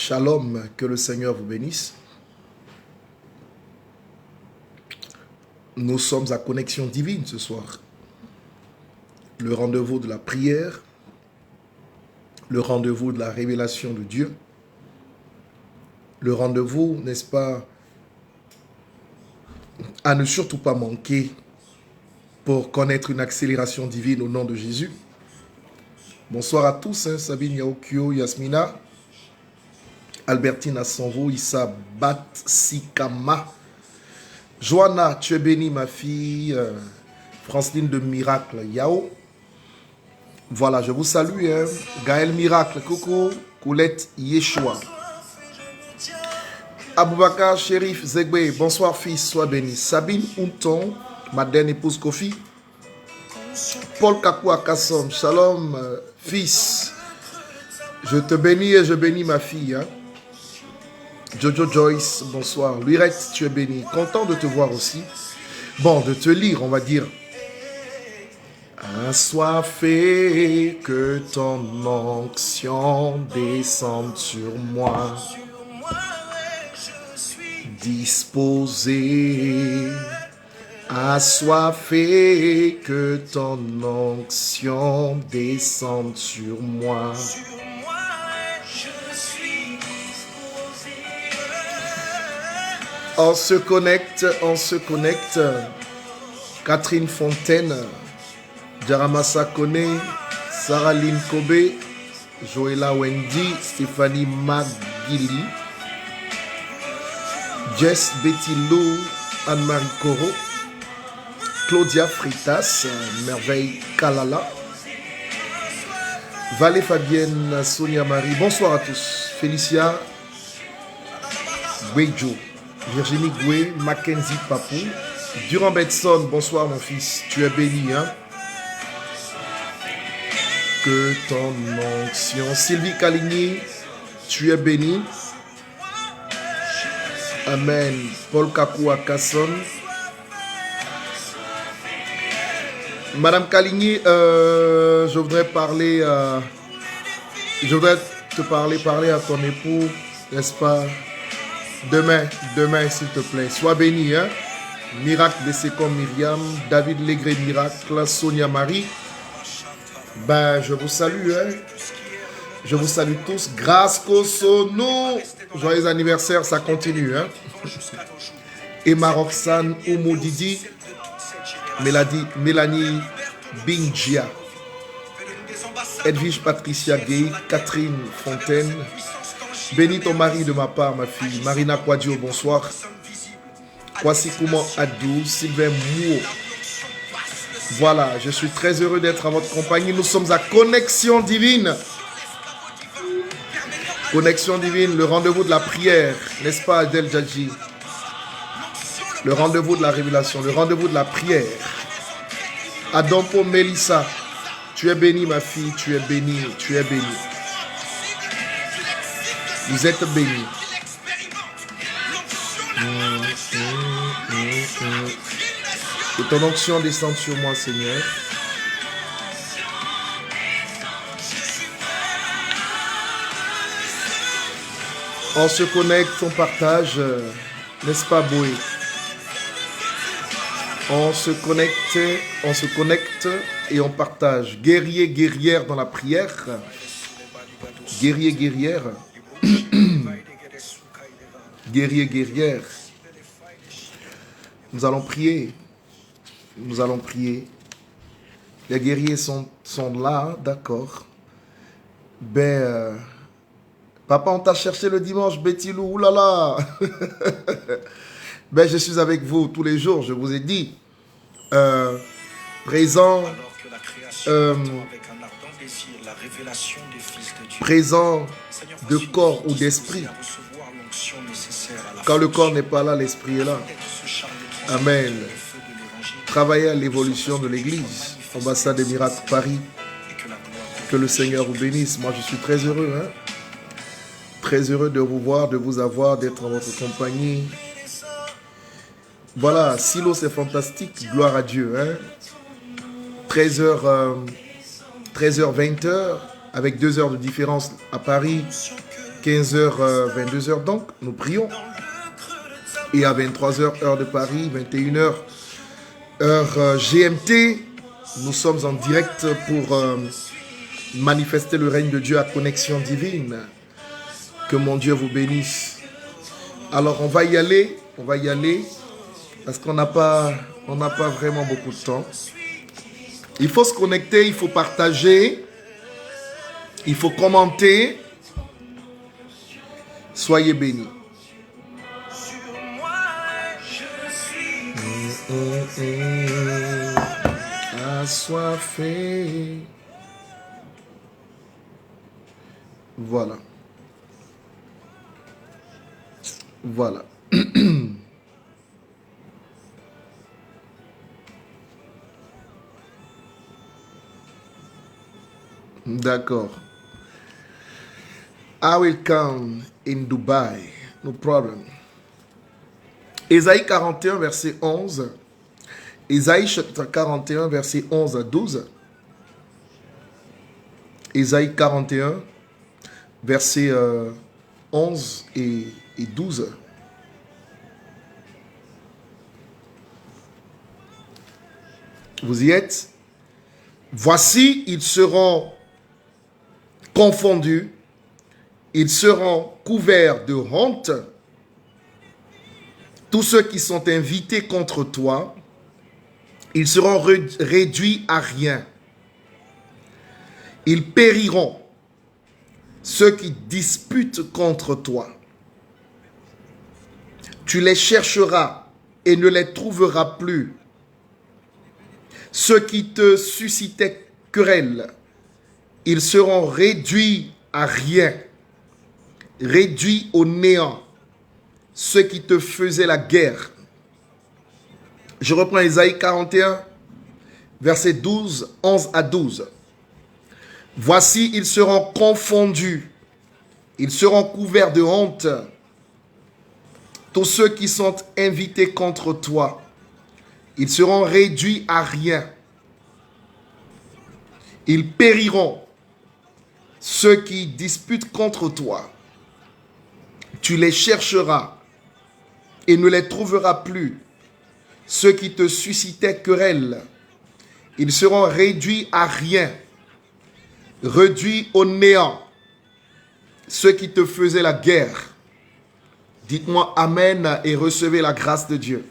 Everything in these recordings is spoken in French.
Shalom, que le Seigneur vous bénisse. Nous sommes à Connexion Divine ce soir. Le rendez-vous de la prière, le rendez-vous de la révélation de Dieu, le rendez-vous, n'est-ce pas, à ne surtout pas manquer pour connaître une accélération divine au nom de Jésus. Bonsoir à tous, hein, Sabine Yaokyo, Yasmina, Albertine Assanvo, Issa Batsikama, Joanna, tu es bénie ma fille, Franceline de Miracle, Yao. Voilà, je vous salue, hein. Gaël Miracle, coucou, Coulette Yeshua. Aboubakar, Shérif, Zegbe, bonsoir fils, sois béni. Sabine Unton, ma dernière épouse Kofi. Paul Kakou Akassom, shalom fils. Je te bénis et je bénis ma fille. Hein. Jojo Joyce, bonsoir. Lurette, tu es béni. Content de te voir aussi. Bon, de te lire, on va dire. Assoiffé, que ton onction descende sur moi. Disposé, assoiffé, que ton onction descende sur moi. On se connecte, on se connecte. Catherine Fontaine, Jaramasa Kone, Sarah Lynn Kobe, Joëlla Wendy, Stéphanie Magili, Jess Betty Lou, Anne-Marie Coro, Claudia Fritas, Merveille Kalala, Valé Fabienne, Sonia Marie, bonsoir à tous. Félicia Gwejo, Virginie Goué, Mackenzie Papou, Durand Betson, bonsoir mon fils, tu es béni, hein? Que ton onction. Sylvie Caligny, tu es béni. Amen. Paul Kakou Akasson. Madame Caligny, je voudrais te parler à ton époux, n'est-ce pas? Demain, s'il te plaît. Sois béni, hein? Miracle de Sécom Myriam, David Légré Miracle, Sonia Marie. Ben, je vous salue, hein? Je vous salue tous. Grâce Kosono. Joyeux anniversaire, ça continue, hein? Emma Roxane, Oumou Didi, Mélanie Bingia, Edwige Patricia Gay, Catherine Fontaine. Bénis ton mari de ma part, ma fille. Marina Kwadjo, bonsoir. Kwasi Kouman Adou, Sylvain Mouo. Voilà, je suis très heureux d'être à votre compagnie. Nous sommes à Connexion Divine. Connexion Divine, le rendez-vous de la prière, n'est-ce pas Adel Djadji? Le rendez-vous de la révélation, le rendez-vous de la prière. Adampo Mélissa, tu es bénie ma fille, tu es bénie, tu es bénie. Vous êtes bénis. Que ton onction descende sur moi, Seigneur. On se connecte, on partage, n'est-ce pas, Boé? On se connecte et on partage. Guerrier, guerrière dans la prière. Guerrier, guerrière. Guerrier, guerrière. Nous allons prier. Nous allons prier. Les guerriers sont là, d'accord. Papa, on t'a cherché le dimanche, Betty Lou, oulala. Je suis avec vous tous les jours, je vous ai dit. Présent de corps ou d'esprit. Quand le corps n'est pas là, l'esprit est là. Amen. Travaillez à l'évolution de l'église. Ambassade des Miracles Paris. Que le Seigneur vous bénisse. Moi, je suis très heureux. Hein? Très heureux de vous voir, de vous avoir, d'être en votre compagnie. Voilà, Silo, c'est fantastique. Gloire à Dieu. Hein? 13h, 20h, avec 2 heures de différence à Paris. 15h, 22h donc, nous prions. Et à 23h, heure de Paris, 21h, heure GMT, nous sommes en direct pour manifester le règne de Dieu à connexion divine. Que mon Dieu vous bénisse. Alors on va y aller, parce qu'on n'a pas vraiment beaucoup de temps. Il faut se connecter, il faut partager, il faut commenter. Soyez bénis. Assoiffé. Voilà. Voilà. D'accord. I will come in Dubai. No problem. Ésaïe 41, verset 11. Ésaïe chapitre 41, verset 11 à 12. Ésaïe 41, verset 11 et 12. Vous y êtes? Voici, ils seront confondus, ils seront couverts de honte, tous ceux qui sont invités contre toi, ils seront réduits à rien. Ils périront, ceux qui disputent contre toi. Tu les chercheras et ne les trouveras plus. Ceux qui te suscitaient querelle, ils seront réduits à rien, réduits au néant. Ceux qui te faisaient la guerre. Je reprends Ésaïe 41, verset 12, 11 à 12. Voici, ils seront confondus, ils seront couverts de honte, tous ceux qui sont invités contre toi, ils seront réduits à rien. Ils périront, ceux qui disputent contre toi. Tu les chercheras et ne les trouveras plus. Ceux qui te suscitaient querelle, ils seront réduits à rien, réduits au néant. Ceux qui te faisaient la guerre. Dites-moi Amen et recevez la grâce de Dieu.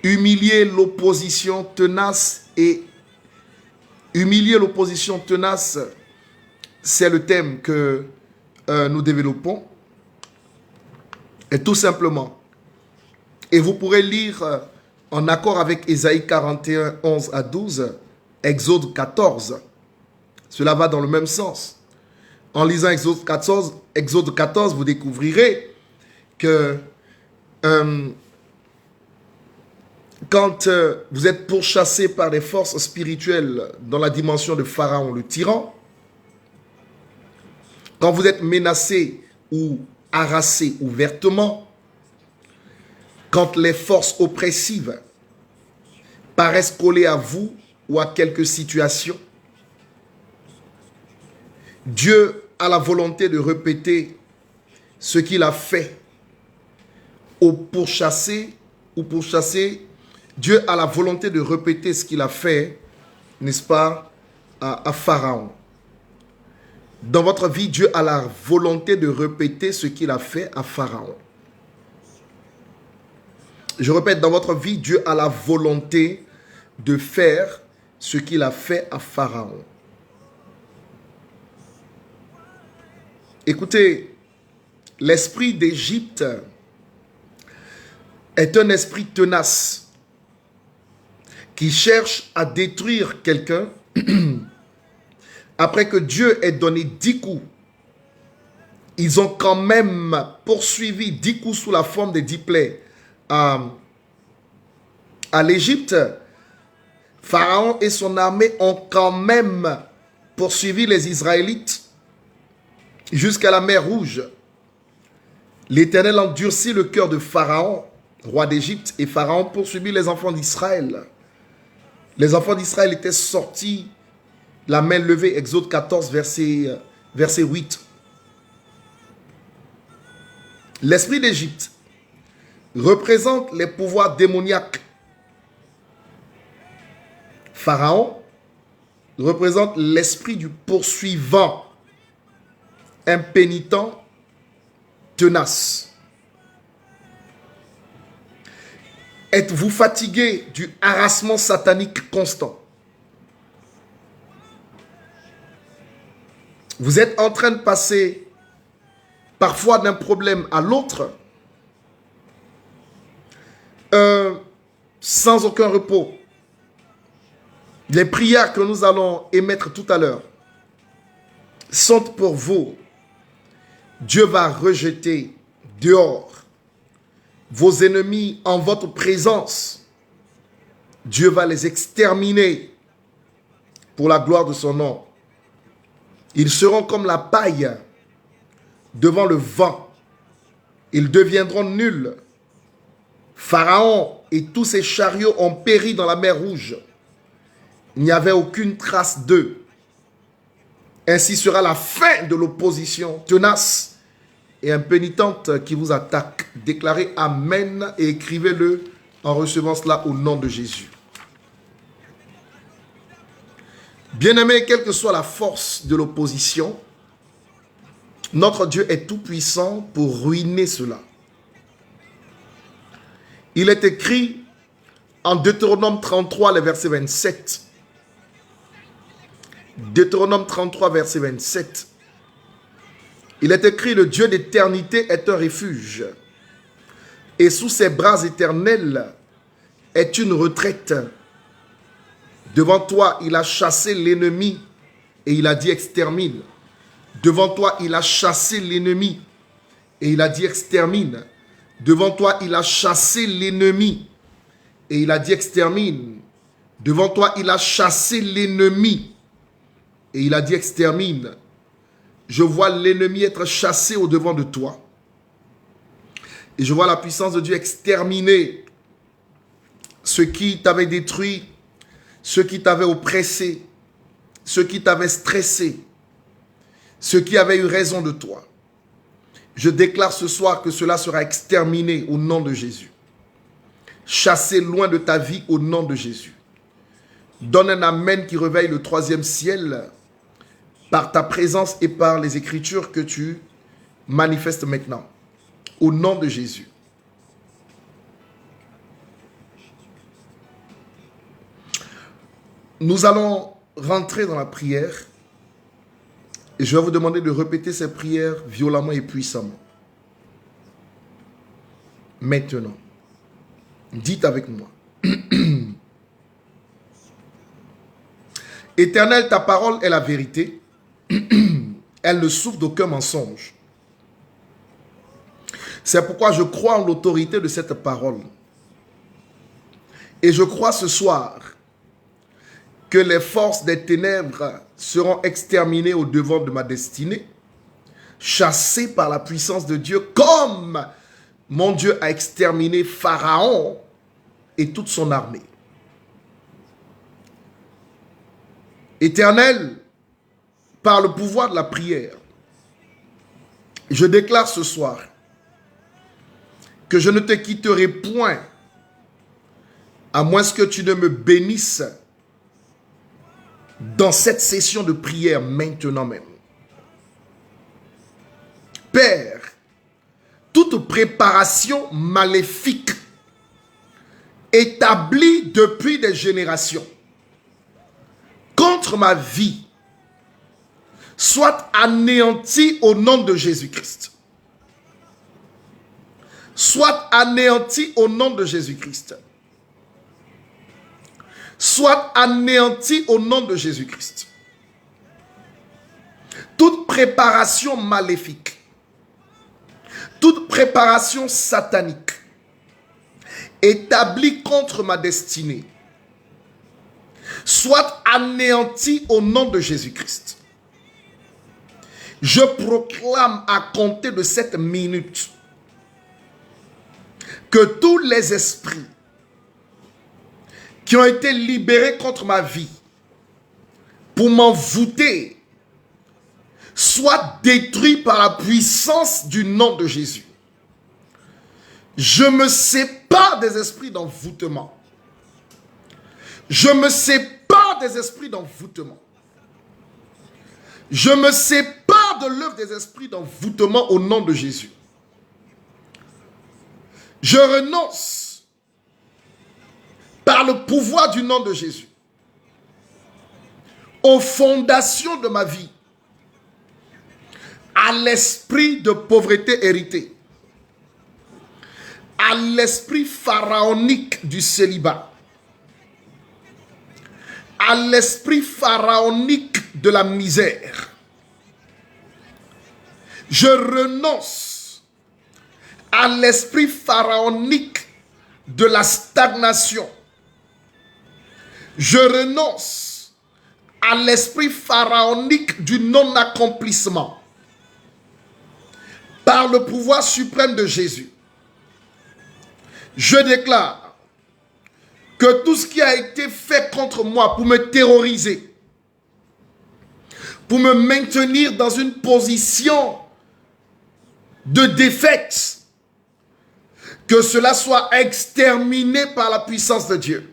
Humilier l'opposition tenace c'est le thème que nous développons. Et tout simplement, et vous pourrez lire en accord avec Ésaïe 41, 11 à 12, Exode 14. Cela va dans le même sens. En lisant Exode 14, vous découvrirez que quand vous êtes pourchassé par des forces spirituelles dans la dimension de Pharaon, le tyran, quand vous êtes menacé ou harassé ouvertement, quand les forces oppressives paraissent collées à vous ou à quelques situations, Dieu a la volonté de répéter ce qu'il a fait au pourchasser ou pourchasser. Dieu a la volonté de répéter ce qu'il a fait, n'est-ce pas, à Pharaon. Dans votre vie, Dieu a la volonté de répéter ce qu'il a fait à Pharaon. Je répète, dans votre vie, Dieu a la volonté de faire ce qu'il a fait à Pharaon. Écoutez, l'esprit d'Égypte est un esprit tenace qui cherche à détruire quelqu'un après que Dieu ait donné 10 coups. Ils ont quand même poursuivi 10 coups sous la forme des 10 plaies à l'Égypte. Pharaon et son armée ont quand même poursuivi les Israélites jusqu'à la mer Rouge. L'Éternel endurcit le cœur de Pharaon, roi d'Égypte, et Pharaon poursuivit les enfants d'Israël. Les enfants d'Israël étaient sortis la main levée, Exode 14, verset verset 8. L'esprit d'Égypte représente les pouvoirs démoniaques. Pharaon représente l'esprit du poursuivant, impénitent, tenace. Êtes-vous fatigué du harassement satanique constant? Vous êtes en train de passer parfois d'un problème à l'autre sans aucun repos. Les prières que nous allons émettre tout à l'heure sont pour vous. Dieu va rejeter dehors vos ennemis en votre présence. Dieu va les exterminer pour la gloire de son nom. Ils seront comme la paille devant le vent. Ils deviendront nuls. Pharaon et tous ses chariots ont péri dans la mer Rouge. Il n'y avait aucune trace d'eux. Ainsi sera la fin de l'opposition tenace et impénitente qui vous attaque. Déclarez Amen et écrivez-le en recevant cela au nom de Jésus. Bien-aimés, quelle que soit la force de l'opposition, notre Dieu est tout-puissant pour ruiner cela. Il est écrit en Deutéronome 33, le verset 27. Deutéronome 33, verset 27. Il est écrit, le Dieu d'éternité est un refuge, et sous ses bras éternels est une retraite. Devant toi, il a chassé l'ennemi, et il a dit extermine. Devant toi, il a chassé l'ennemi, et il a dit extermine. Devant toi, il a chassé l'ennemi, et il a dit extermine. Devant toi, il a chassé l'ennemi, et il a dit extermine. Je vois l'ennemi être chassé au-devant de toi. Et je vois la puissance de Dieu exterminer ce qui t'avait détruit, ce qui t'avait oppressé, ce qui t'avait stressé, ce qui avait eu raison de toi. Je déclare ce soir que cela sera exterminé au nom de Jésus. Chassé loin de ta vie au nom de Jésus. Donne un amen qui réveille le troisième ciel par ta présence et par les écritures que tu manifestes maintenant. Au nom de Jésus. Nous allons rentrer dans la prière et je vais vous demander de répéter ces prières violemment et puissamment. Maintenant, dites avec moi. Éternel, ta parole est la vérité. Elle ne souffre d'aucun mensonge. C'est pourquoi je crois en l'autorité de cette parole. Et je crois ce soir que les forces des ténèbres seront exterminées au devant de ma destinée, chassées par la puissance de Dieu, comme mon Dieu a exterminé Pharaon et toute son armée. Éternel, par le pouvoir de la prière, je déclare ce soir que je ne te quitterai point à moins que tu ne me bénisses dans cette session de prière maintenant même. Père, toute préparation maléfique établie depuis des générations contre ma vie soit anéantie au nom de Jésus-Christ. Soit anéantie au nom de Jésus-Christ. Soit anéantie au nom de Jésus-Christ. Toute préparation maléfique, toute préparation satanique établie contre ma destinée, soit anéantie au nom de Jésus-Christ. Je proclame à compter de cette minute que tous les esprits qui ont été libérés contre ma vie pour m'envoûter, soit détruit par la puissance du nom de Jésus. Je me sépare des esprits d'envoûtement. Je me sépare des esprits d'envoûtement. Je me sépare de l'œuvre des esprits d'envoûtement au nom de Jésus. Je renonce par le pouvoir du nom de Jésus aux fondations de ma vie, à l'esprit de pauvreté hérité, à l'esprit pharaonique du célibat, à l'esprit pharaonique de la misère. Je renonce à l'esprit pharaonique de la stagnation. Je renonce à l'esprit pharaonique du non-accomplissement. Par le pouvoir suprême de Jésus, je déclare que tout ce qui a été fait contre moi pour me terroriser, pour me maintenir dans une position de défaite, que cela soit exterminé par la puissance de Dieu.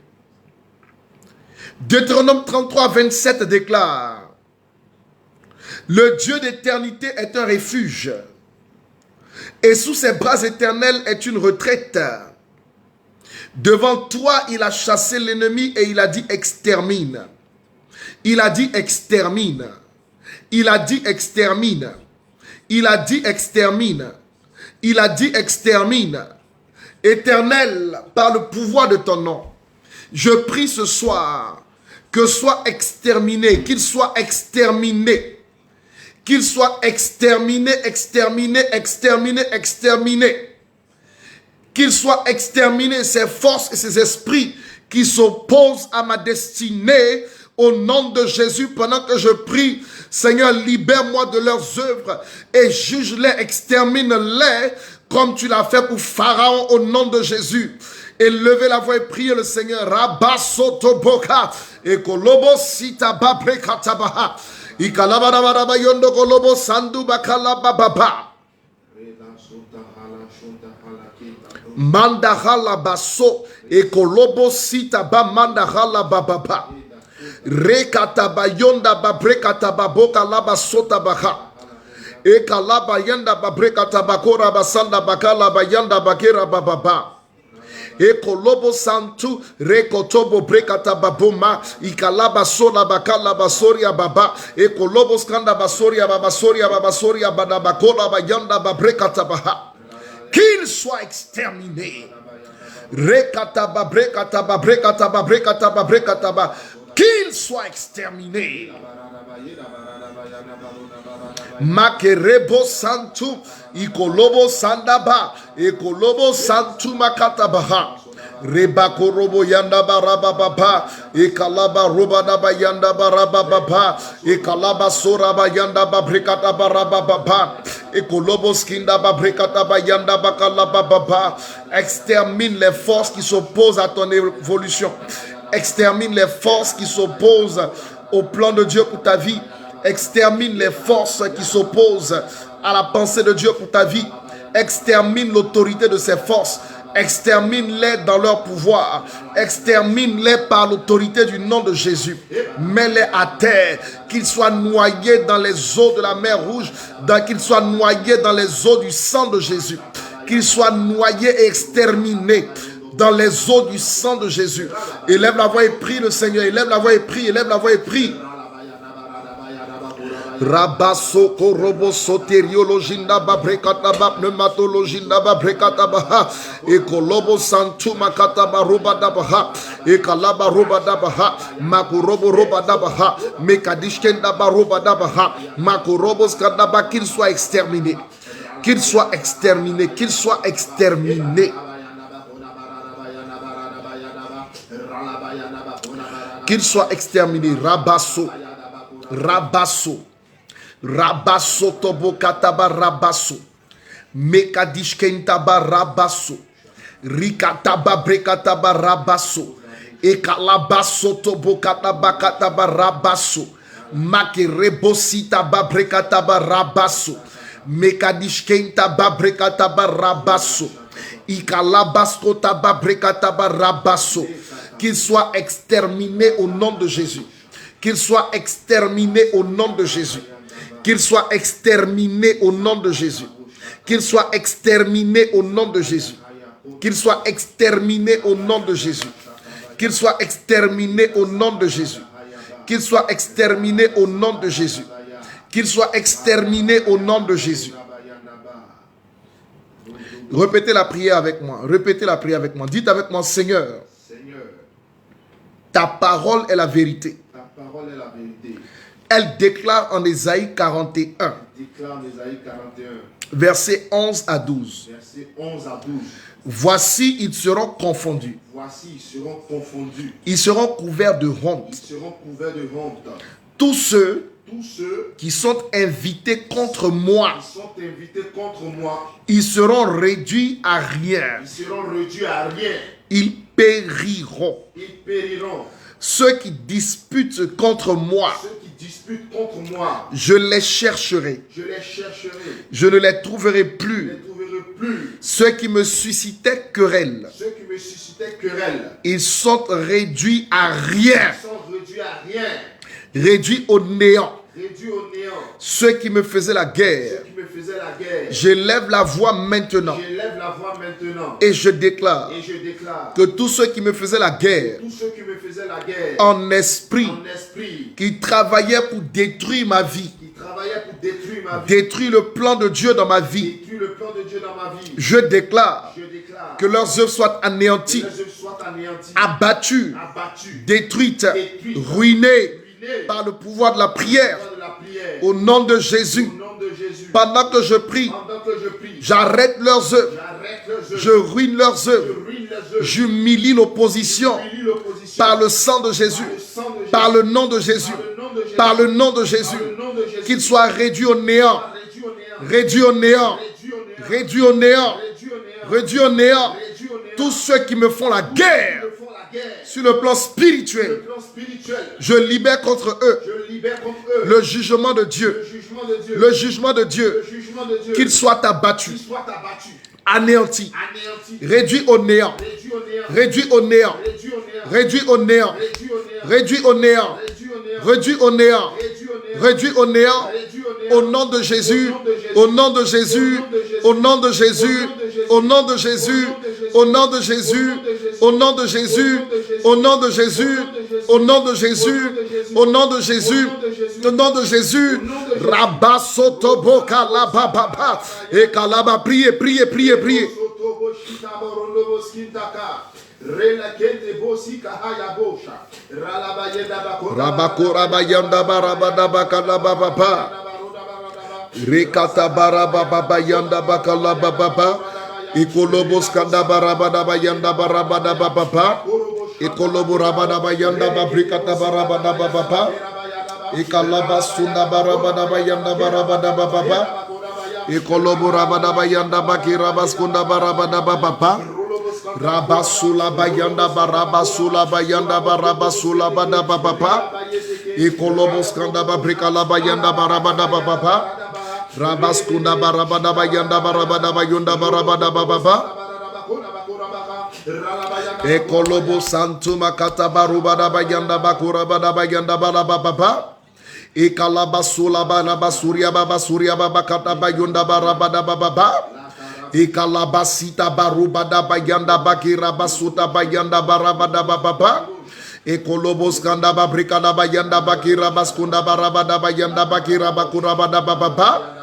Deutéronome 33, 27 déclare: le Dieu d'éternité est un refuge, et sous ses bras éternels est une retraite. Devant toi, il a chassé l'ennemi et il a dit extermine. Il a dit extermine. Il a dit extermine. Il a dit extermine. Il a dit extermine. Éternel, par le pouvoir de ton nom, je prie ce soir que soit exterminé, qu'il soit exterminé. Qu'il soit exterminé, exterminé, exterminé, exterminé. Qu'il soit exterminé ces forces et ces esprits qui s'opposent à ma destinée au nom de Jésus. Pendant que je prie, Seigneur, libère-moi de leurs œuvres et juge-les, extermine-les comme tu l'as fait pour Pharaon au nom de Jésus. Et levez la voix et priez le Seigneur. Rabba sotoboka et kolobo sita babrekatabaha. Ikalabarabaraba yondo kolobo sandu bakalabababa. Mandahala baso ekolobo sita ba mandahala bababa rekataba yonda babrekataba boka laba sota baha ekalaba yanda babrekataba kora basanda bakala bayanda bakera bababa ekolobo santu rekotobo brekataba boma ikalaba sola bakala basoria baba ekolobo skanda basoria babasoria babasoria badabakola bayanda babrekataba. Qu'il soit exterminé. Rekataba, brekataba, brekataba, brekataba, brekataba. Qu'il soit exterminé. Makerebo santu, ikolobo sandaba, ekolobo santu makatabaha. Rebako robo yanda baraba baba, ekalaba roba daba yanda baraba baba, ekalaba sora ba yanda babrekata baraba baba, ekolobo skinda babrekata ba yanda bakalaba baba. Extermine les forces qui s'opposent à ton évolution. Extermine les forces qui s'opposent au plan de Dieu pour ta vie. Extermine les forces qui s'opposent à la pensée de Dieu pour ta vie. Extermine l'autorité de ces forces. Extermine-les dans leur pouvoir. Extermine-les par l'autorité du nom de Jésus. Mets-les à terre. Qu'ils soient noyés dans les eaux de la mer Rouge. Qu'ils soient noyés dans les eaux du sang de Jésus. Qu'ils soient noyés et exterminés dans les eaux du sang de Jésus. Élève la voix et prie le Seigneur. Élève la voix et prie. Élève la voix et prie. Rabaso korobo soteriologinda babrekata ba pneumatologinda babrekata ba ekolobo santu makata ba roba da ba ekalaba roba da ba makurobo roba da ba mekadishkenda ba roba da ba makurobo skanda ba. Qu'il soit exterminé, qu'il soit exterminé, qu'il soit exterminé, qu'il soit exterminé. Rabaso, rabaso, rabaso tobo kataba rabaso, mekadishkentaba rabaso, rikataba brekataba rabaso, ekalabaso tobo kataba kataba rabaso, Makerebosita babrekataba rabaso. Mekadishkenta babrekataba rabaso. Ikalabaskota babrekataba rabaso. Qu'il soit exterminé au nom de Jésus. Qu'il soit exterminé au nom de Jésus. Qu'il soit exterminé au nom de Jésus. Qu'il soit exterminé au nom de Jésus. Qu'il soit exterminé au nom de Jésus. Qu'il soit exterminé au nom de Jésus. Qu'il soit exterminé au nom de Jésus. Qu'il soit exterminé au nom de Jésus. Répétez la prière avec moi. Répétez la prière avec moi. Dites avec moi, Seigneur, ta parole est la vérité. Elle déclare en Ésaïe 41. Versets 11 à 12. Voici, ils seront confondus. Ils seront couverts de honte. Tous ceux qui sont invités contre moi, ils seront réduits à rien. Ils périront. Ceux qui disputent contre moi, je les chercherai. Je ne les trouverai plus. Ceux qui me suscitaient querelle, ils sont réduits à rien. Réduits au néant. Ceux qui me faisaient la guerre, je lève la voix maintenant. Et je déclare que tous ceux qui me faisaient la guerre en esprit, qui travaillaient pour détruire ma vie, détruire le plan de Dieu dans ma vie, je déclare que leurs œuvres soient anéanties, abattues, détruites, ruinées par le pouvoir de la prière. Au nom de Jésus, pendant que je prie, j'arrête leurs œuvres, je ruine leurs œuvres, j'humilie l'opposition par le sang de Jésus, par le nom de Jésus, par le nom de Jésus, qu'ils soient réduits au néant, réduits au néant, réduits au néant, réduits au néant. Tous ceux qui me font la guerre sur le plan spirituel, je libère contre eux le jugement de Dieu, le jugement de Dieu, qu'ils soient abattus, anéantis, réduits au néant, réduits au néant, réduits au néant, réduits au néant, réduits au néant, réduits au néant, au nom de Jésus, au nom de Jésus, au nom de Jésus, au nom de Jésus, au nom de Jésus, au nom de Jésus, au nom de Jésus, au nom de Jésus, au nom de Jésus, au nom de Jésus, Rabba Sotobo Kalababa et Kalaba, priez, priez, priez, priez. Rabakura bayanda barabada bakala baba. Rekata baraba baba yanda bakala baba. Ikolobos kanda barabada bayanda barabada baba. Ikolobo rabada bayanda babrikata barabada baba. Ikalaba sunda barabada bayanda barabada baba. Ikolobo rabada bayanda bakira baskunda barabada baba. Rabasula bayanda barabasula bayanda barabasula bada baba. Ikolobos kanda babrikala bayanda barabada baba. Rabaskunda barabada bayanda barabada bayunda barabada baba. Ekolobo santu makata barubada bayanda bakura bada bayanda barabada baba. Ikalabasula barabasuria baba suria baba kata bayunda barabada baba. Ikalabasita barubada bayanda bakira basuta bayanda barabada baba. Ekolobos kanda babrikada bayanda bakira baskunda barabada bayanda bakira bakura bada baba.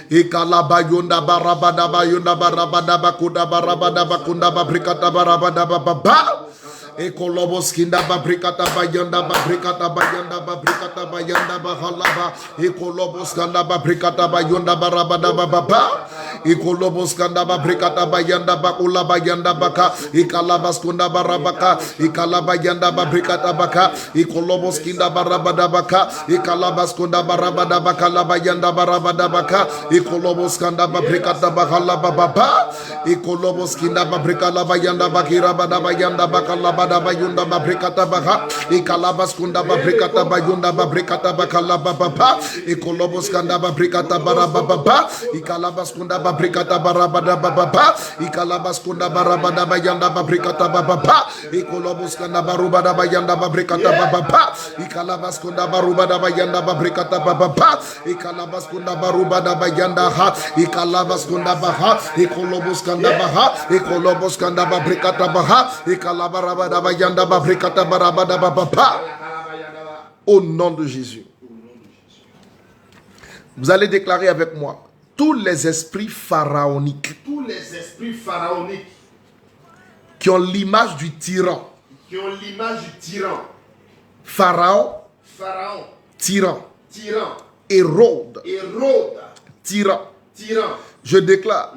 Ikalabayunda barabada bayunda barabada bakuda barabada bakunda babrikata barabada baba. Ekolobos kinda babrikata bayanda babrikata bayanda bahalaba. Ekolobos kanda babrikata bayunda barabada baba. Ekolobos kanda babrikata bayanda bakula bayanda baka. Ikalabas kunda barabaka. Ikalabayanda babrikata baka. Ekolobos kinda barabada baka. Ikalabas kunda barabada baka la bayanda barabada baka. Ekolobos kanda babrikata bahala baba. Ekolobos kinda babrika la bayanda bakira bada bayanda bakala bada bayunda babrikata baha. Ekalabas kunda babrikata bayunda babrikata bakala baba. Ekolobos kanda babrikata barababa. Ekalabas kunda babrikata barabada baba. Ekalabas kunda barabada bayanda babrikata baba. Ekolobos kanda barubada bayanda babrikata baba. Ekalabas kunda barubada bayanda babrikata baba. Ekalabas kunda barubada bayanda ha. Ekalabas kunda baha. Ekolobos kanda baha. Ekolobos kanda babrikata baha. Ekalabarabada bayanda babrikata barabada baba. Au nom de Jésus. Vous allez déclarer avec moi: tous les esprits pharaoniques, qui ont l'image du tyran, Pharaon, tyran, Hérode, tyran. Je déclare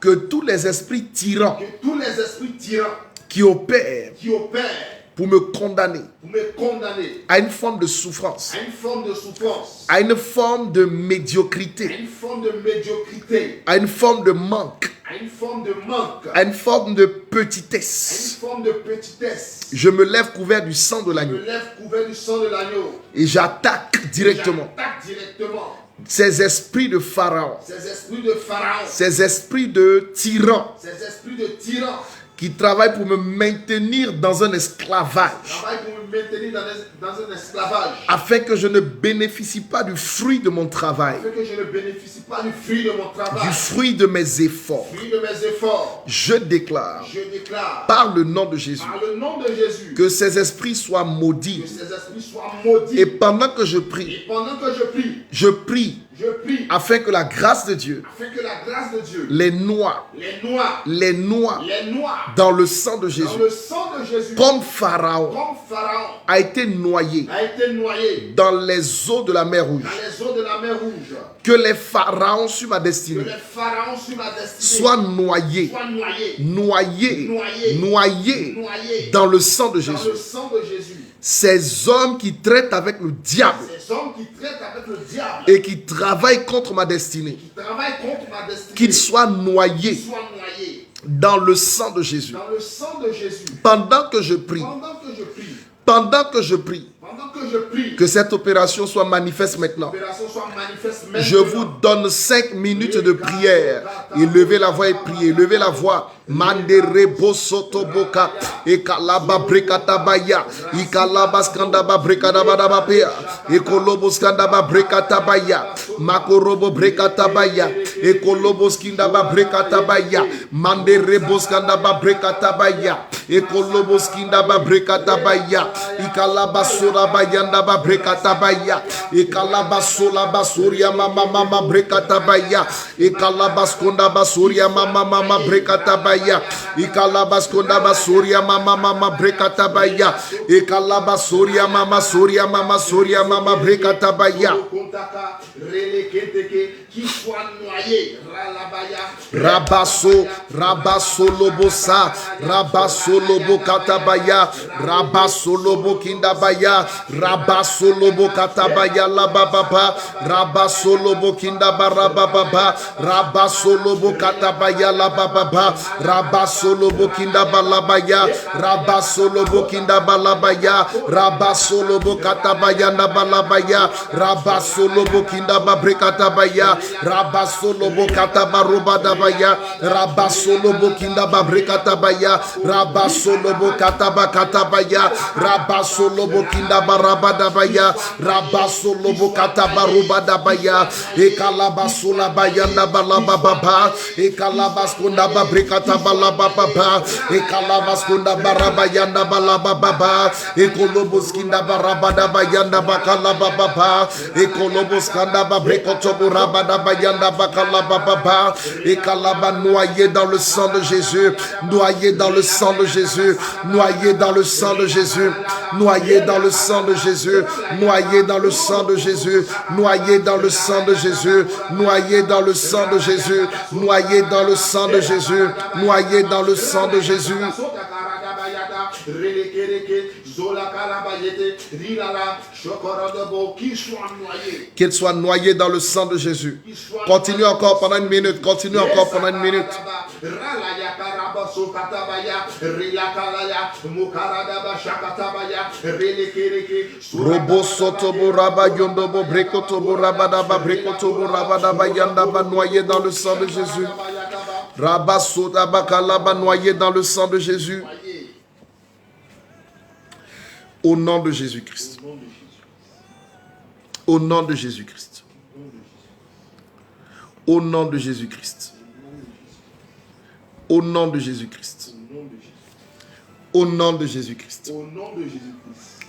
que tous les esprits tyrans qui opèrent pour me condamner à une forme de souffrance, à une forme de médiocrité, à une forme de manque, à une forme de petitesse, je me lève couvert du sang de l'agneau et j'attaque directement ces esprits de Pharaon, ces esprits de tyrans qui travaillent pour me maintenir dans un esclavage, afin que je ne bénéficie pas du fruit de mon travail, du fruit de mes efforts. Je déclare par le nom de Jésus que ces esprits soient maudits. Et pendant que je prie, afin que la grâce de Dieu les noie dans le sang de Jésus. Comme Pharaon a été noyé dans les eaux de la mer Rouge. Que les pharaons sur ma destinée soient noyés dans le sang de Jésus. Ces hommes qui traitent avec le diable et qui travaillent contre ma destinée, qu'ils soient noyés dans le sang de Jésus. Pendant que je prie, que cette opération soit manifeste maintenant. Je vous donne 5 minutes de prière. Et levez la voix et priez. Levez la voix. Mandere bosoto boka ekalaba brekata baya ikalaba skandaba brekata badabapea ekolobo skandaba brekata baya makorobo brekata baya ekolobo skindaba brekata baya mandere boskandaba brekata baya ekolobo skindaba brekata baya ikalaba sura bayanda ba brekata baya ikalaba sola basuria mama brekata baya ikalaba skondaba suria mama brekata baya ikalabas konda Surya mama brekata baya ikalabas Surya mama brekata baya rabaso lobosa rabaso lobo katabaya rabaso lobo kindabaya rabaso lobo katabaya la baba rabaso lobo kindabara baba rabaso lobo katabaya la baba rabaso lobo kindabalabaya rabaso lobo kindabalabaya rabaso lobo katabaya nabalabaya rabaso lobo kindababrekata rabaso lobo katabaruba dabaya rabaso lobo kindababrekata baya rabaso lobo katabakata baya rabaso lobo kindabaraba dabaya rabaso lobo katabaruba dabaya ekalabaso la bayanda balaba baba ekalabas kundababrekata balaba baba ekalabas kundabaraba yanda balaba baba ekolobos kindabaraba dabayanda bakalaba baba ekolobos kandababrekoto buraba dabayanda bakalaba baba ekalaba noyé dans le sang de Jésus, noyé dans le sang de Jésus, noyé dans le sang de Jésus, noyé dans le sang de Jésus, noyé dans le sang de Jésus, noyé dans le sang de Jésus, noyé dans le sang de Jésus, noyé dans le sang de Jésus, noyé dans le sang de Jésus. Qu'il soit noyé dans le sang de Jésus. Continue encore pendant une minute. Continue encore pendant une minute. Robo sotobo raba yondobo brekotobo rabadaba brekotobo rabadaba yandaba noyé dans le sang de Jésus. Rabba sotaba kalaba noyé dans le sang de Jésus. Au nom de Jésus-Christ. Au nom de Jésus-Christ. Au nom de Jésus-Christ. Au nom de Jésus-Christ. Au nom de Jésus-Christ.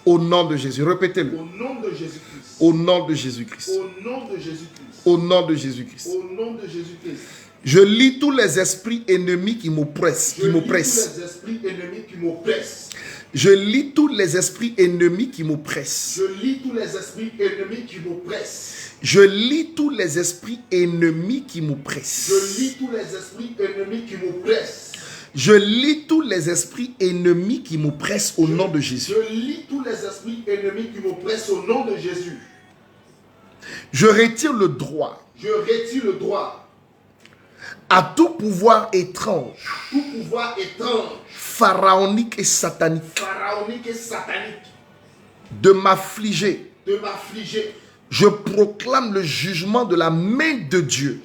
Au nom de Jésus. Répétez-le. Au nom de Jésus-Christ. Au nom de Jésus-Christ. Je lis tous les esprits ennemis qui m'oppressent. Je lis tous les esprits ennemis qui m'oppressent. Je lis tous les esprits ennemis qui m'oppressent. Je lis tous les esprits ennemis qui m'oppressent au nom de Jésus. Je retire le droit. À tout pouvoir étrange. Pharaonique et satanique. De m'affliger. Je proclame le jugement de la main de Dieu.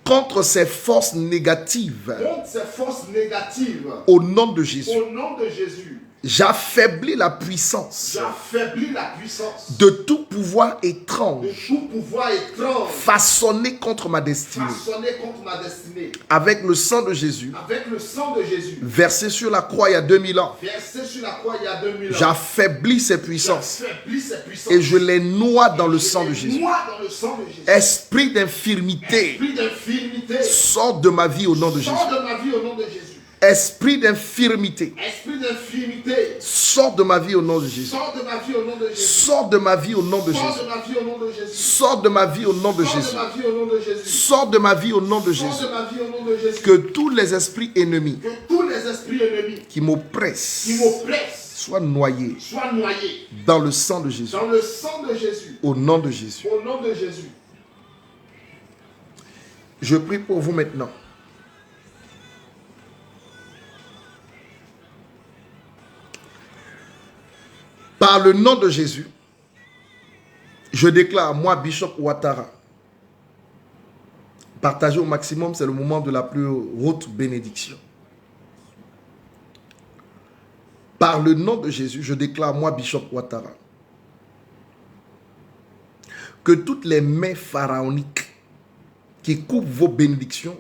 Contre ces forces négatives. Au nom de Jésus. J'affaiblis la puissance. De tout pouvoir étrange. Façonné contre ma destinée. Avec le sang de Jésus. Versé sur la croix il y a 2000 ans. J'affaiblis ces puissances. Et je les noie dans le sang de Jésus. Esprit d'infirmité. Sors de ma vie au nom de Jésus. Esprit d'infirmité. Sors de ma vie au nom de Jésus. Sors de ma vie au nom de Jésus. Sors de ma vie au nom de Jésus. Sors de ma vie au nom de Jésus. Que tous les esprits ennemis qui m'oppressent soient noyés dans le sang de Jésus. Au nom de Jésus. Je prie pour vous maintenant. Par le nom de Jésus, je déclare, moi, Bishop Ouattara, partagez au maximum, c'est le moment de la plus haute bénédiction. Par le nom de Jésus, je déclare, moi, Bishop Ouattara, que toutes les mains pharaoniques qui coupent vos bénédictions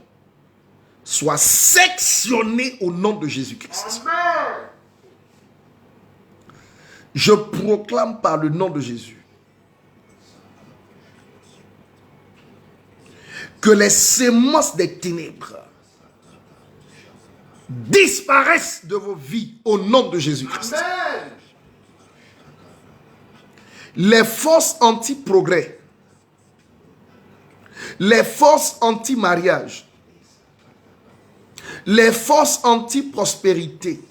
soient sectionnées au nom de Jésus-Christ. Amen. Je proclame par le nom de Jésus que les semences des ténèbres disparaissent de vos vies au nom de Jésus-Christ. Amen. Les forces anti-progrès, les forces anti-mariage, les forces anti-prospérité,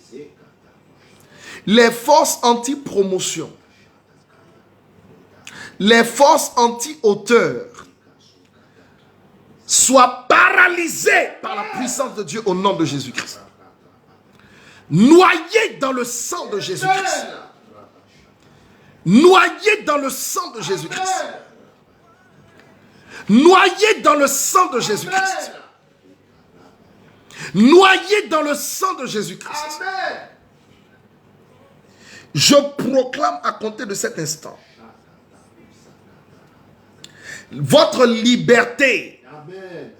les forces anti-promotion, les forces anti-hauteur soient paralysées par la puissance de Dieu au nom de Jésus-Christ. Noyées dans le sang de Jésus-Christ. Noyées dans le sang de Jésus-Christ. Noyées dans le sang de Jésus-Christ. Noyées dans le sang de Jésus-Christ. Je proclame à compter de cet instant votre liberté. Amen.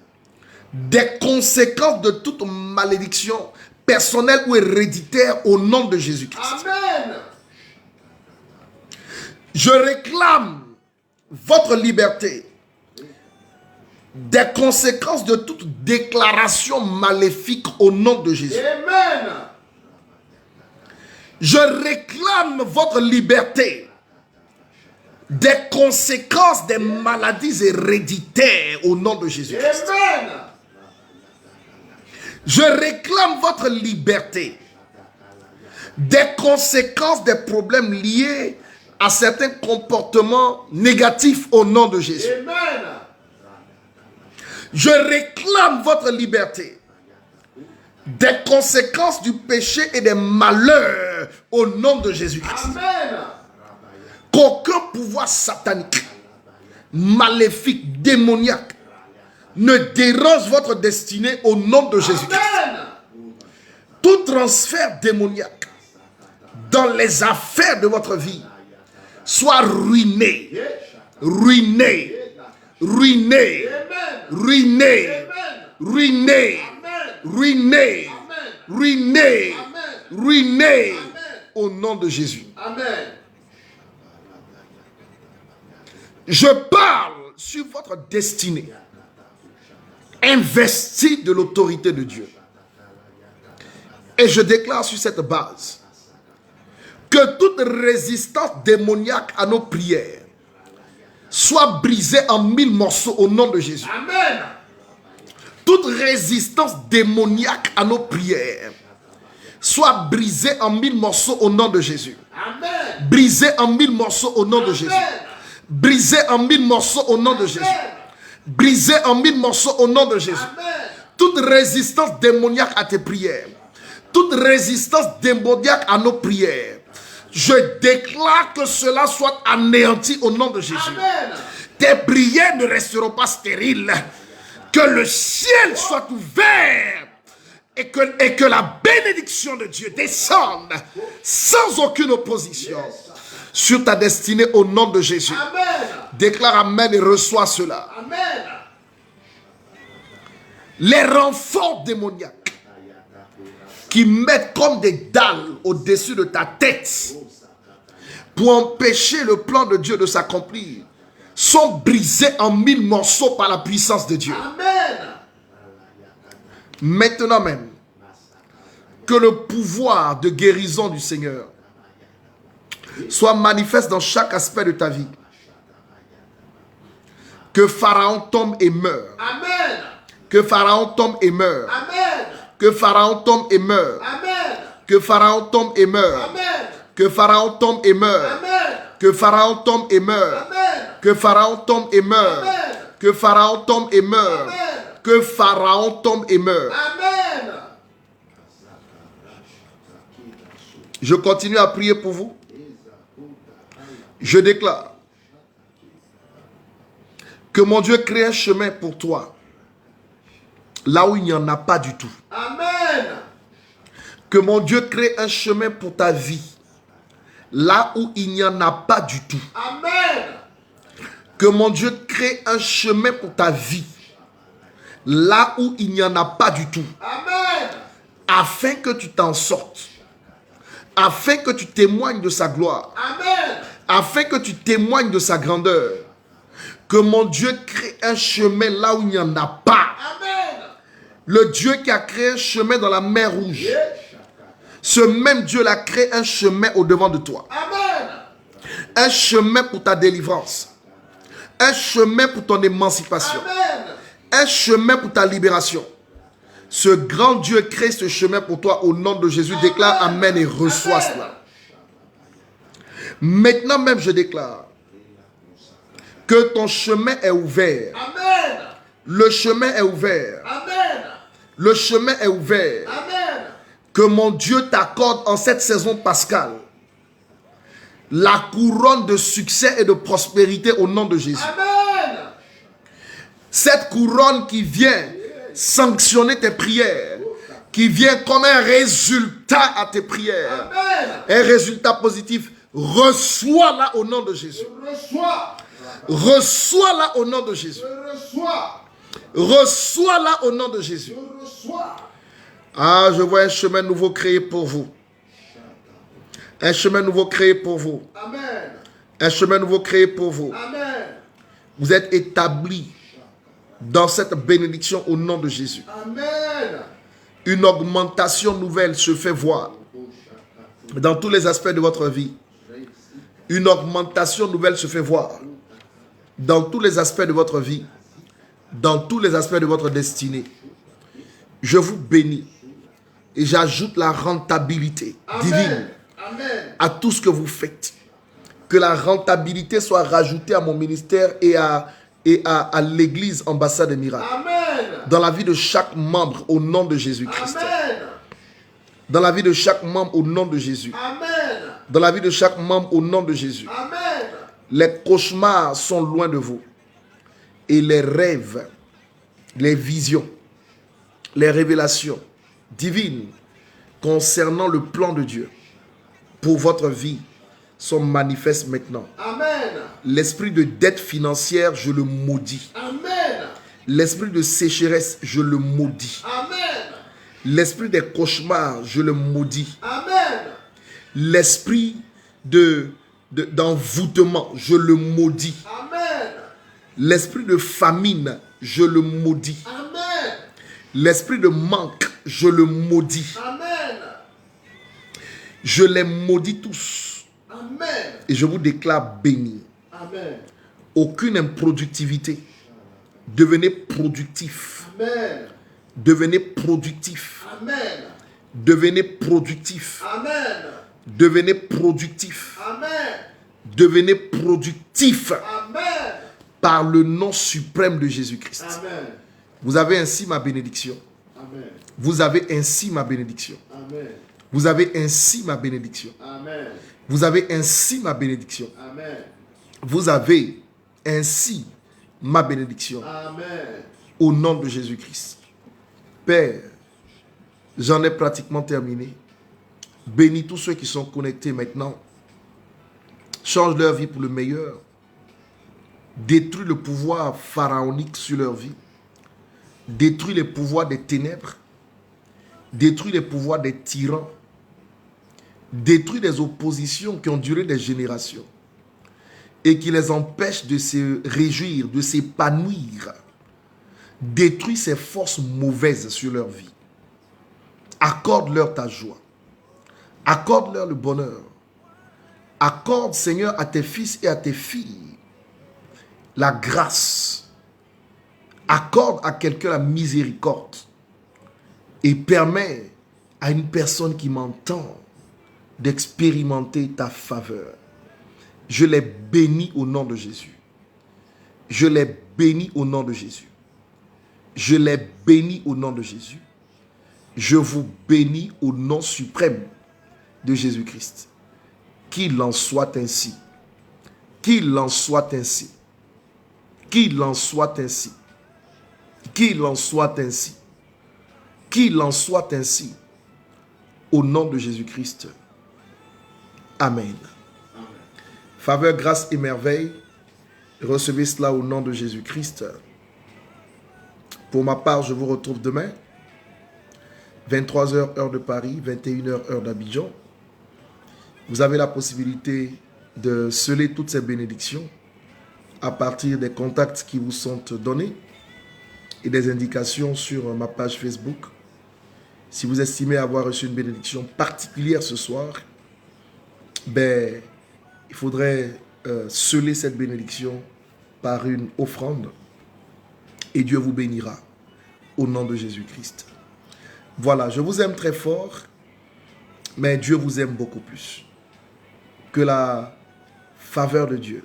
Des conséquences de toute malédiction personnelle ou héréditaire au nom de Jésus-Christ. Amen. Je réclame votre liberté des conséquences de toute déclaration maléfique au nom de Jésus. Amen. Je réclame votre liberté des conséquences des maladies héréditaires au nom de Jésus-Christ. Amen. Je réclame votre liberté des conséquences des problèmes liés à certains comportements négatifs au nom de Jésus. Amen. Je réclame votre liberté des conséquences du péché et des malheurs au nom de Jésus-Christ. Amen. Qu'aucun pouvoir satanique, maléfique, démoniaque ne dérange votre destinée au nom de Jésus-Christ. Amen. Tout transfert démoniaque dans les affaires de votre vie soit ruiné, ruiné, ruiné, ruiné, ruiné, ruiné, ruiné, ruiné, au nom de Jésus. Amen. Je parle sur votre destinée, investie de l'autorité de Dieu. Et je déclare sur cette base que toute résistance démoniaque à nos prières soit brisée en 1000 morceaux au nom de Jésus. Amen. Toute résistance démoniaque à nos prières soit brisée en 1000 morceaux au nom de Jésus. Amen. Brisée en 1000 morceaux au nom de Jésus. Brisée en 1000 morceaux au nom de Jésus. Brisée en 1000 morceaux au nom de Jésus. Amen. Toute résistance démoniaque à tes prières, toute résistance démoniaque à nos prières, je déclare que cela soit anéanti au nom de Jésus. Amen. Tes prières ne resteront pas stériles. Que le ciel soit ouvert et que la bénédiction de Dieu descende sans aucune opposition sur ta destinée au nom de Jésus. Amen. Déclare Amen et reçois cela. Amen. Les renforts démoniaques qui mettent comme des dalles au-dessus de ta tête pour empêcher le plan de Dieu de s'accomplir sont brisés en 1000 morceaux par la puissance de Dieu. Amen. Maintenant même, que le pouvoir de guérison du Seigneur soit manifeste dans chaque aspect de ta vie. Que Pharaon tombe et meure. Amen. Que Pharaon tombe et meure. Amen. Que Pharaon tombe et meure. Amen. Que Pharaon tombe et meure. Amen. Que Pharaon tombe et meure. Amen. Que Pharaon tombe et meure. Amen. Que Pharaon tombe et meure. Amen. Que Pharaon tombe et meure. Amen. Que Pharaon tombe et meure. Amen. Je continue à prier pour vous. Je déclare que mon Dieu crée un chemin pour toi là où il n'y en a pas du tout. Amen. Que mon Dieu crée un chemin pour ta vie là où il n'y en a pas du tout. Amen. Que mon Dieu crée un chemin pour ta vie là où il n'y en a pas du tout. Amen. Afin que tu t'en sortes. Afin que tu témoignes de sa gloire. Amen. Afin que tu témoignes de sa grandeur. Que mon Dieu crée un chemin là où il n'y en a pas. Amen. Le Dieu qui a créé un chemin dans la mer Rouge. Ce même Dieu l'a créé un chemin au devant de toi. Amen. Un chemin pour ta délivrance. Un chemin pour ton émancipation. Amen. Un chemin pour ta libération. Ce grand Dieu crée ce chemin pour toi au nom de Jésus. Déclare Amen et reçois cela. Maintenant même je déclare que ton chemin est ouvert. Amen. Le chemin est ouvert. Amen. Le chemin est ouvert. Amen. Que mon Dieu t'accorde en cette saison pascale la couronne de succès et de prospérité au nom de Jésus. Amen. Cette couronne qui vient sanctionner tes prières, qui vient comme un résultat à tes prières, Amen. un résultat positif, reçois-la au nom de Jésus. Je reçois. Reçois-la au nom de Jésus. Je reçois. Reçois-la au nom de Jésus. Je reçois. Ah, je vois un chemin nouveau créé pour vous. Un chemin nouveau créé pour vous. Amen. Un chemin nouveau créé pour vous. Amen. Vous êtes établis dans cette bénédiction au nom de Jésus. Amen. Une augmentation nouvelle se fait voir dans tous les aspects de votre vie. Une augmentation nouvelle se fait voir dans tous les aspects de votre vie, dans tous les aspects de votre destinée. Je vous bénis Et j'ajoute la rentabilité divine Amen. Amen. à tout ce que vous faites. Que la rentabilité soit rajoutée à mon ministère et à l'église ambassade des miracles. Amen. Dans la vie de chaque membre au nom de Jésus-Christ. Amen. Dans la vie de chaque membre au nom de Jésus. Amen. Dans la vie de chaque membre au nom de Jésus. Amen. Les cauchemars sont loin de vous. Et les rêves, les visions, les révélations divines concernant le plan de Dieu pour votre vie sont manifestes maintenant. Amen. L'esprit de dette financière, je le maudis. Amen. L'esprit de sécheresse, je le maudis. Amen. L'esprit des cauchemars, je le maudis. Amen. L'esprit d'envoûtement, je le maudis. Amen. L'esprit de famine, je le maudis. Amen. L'esprit de manque, je le maudis. Amen. Je les maudis tous. Amen. Et je vous déclare bénis. Amen. Aucune improductivité. Devenez productif. Amen. Devenez productif. Amen. Devenez productif. Amen. Devenez productif. Amen. Devenez productif Amen. par le nom suprême de Jésus-Christ. Amen. Vous avez ainsi ma bénédiction. Amen. Vous avez ainsi ma bénédiction. Amen. Vous avez ainsi ma bénédiction. Amen. Vous avez ainsi ma bénédiction. Amen. Vous avez ainsi ma bénédiction. Amen. Au nom de Jésus-Christ. Père, j'en ai pratiquement terminé. Bénis tous ceux qui sont connectés maintenant. Change leur vie pour le meilleur. Détruis le pouvoir pharaonique sur leur vie. Détruis les pouvoirs des ténèbres. Détruis les pouvoirs des tyrans. Détruis les oppositions qui ont duré des générations et qui les empêchent de se réjouir, de s'épanouir. Détruis ces forces mauvaises sur leur vie. Accorde-leur ta joie. Accorde-leur le bonheur. Accorde, Seigneur, à tes fils et à tes filles la grâce. Accorde à quelqu'un la miséricorde. Et permets à une personne qui m'entend d'expérimenter ta faveur. Je les bénis au nom de Jésus. Je les bénis au nom de Jésus. Je les bénis au nom de Jésus. Je vous bénis au nom suprême de Jésus-Christ. Qu'il en soit ainsi. Qu'il en soit ainsi. Qu'il en soit ainsi. Qu'il en soit ainsi. Qu'il en soit ainsi. Au nom de Jésus-Christ. Amen. Faveur, grâce et merveille. Recevez cela au nom de Jésus-Christ. Pour ma part, je vous retrouve demain. 23h heure de Paris, 21h heure d'Abidjan. Vous avez la possibilité de sceller toutes ces bénédictions à partir des contacts qui vous sont donnés et des indications sur ma page Facebook. Si vous estimez avoir reçu une bénédiction particulière ce soir, il faudrait sceller cette bénédiction par une offrande et Dieu vous bénira au nom de Jésus-Christ. Voilà, je vous aime très fort, mais Dieu vous aime beaucoup plus. Que la faveur de Dieu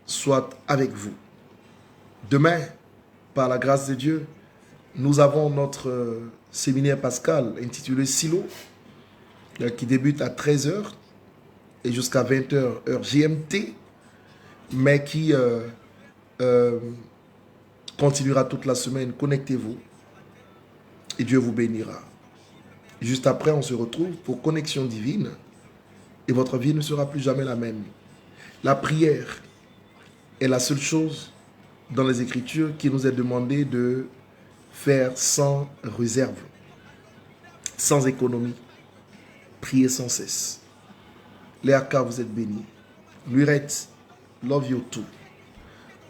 soit avec vous. Demain, par la grâce de Dieu, nous avons notre séminaire pascal intitulé Silo, qui débute à 13h et jusqu'à 20h heure GMT, mais qui continuera toute la semaine. Connectez-vous et Dieu vous bénira. Juste après, on se retrouve pour Connexion Divine et votre vie ne sera plus jamais la même. La prière est la seule chose dans les Écritures qui nous est demandé de faire sans réserve, sans économie. Priez sans cesse. Léaka, vous êtes bénis. Lurette, love you too.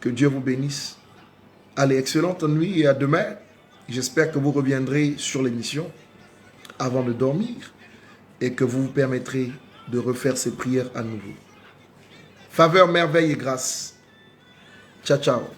Que Dieu vous bénisse. Allez, excellente nuit et à demain. J'espère que vous reviendrez sur l'émission avant de dormir et que vous vous permettrez de refaire ces prières à nouveau. Faveur, merveille et grâce. Ciao, ciao.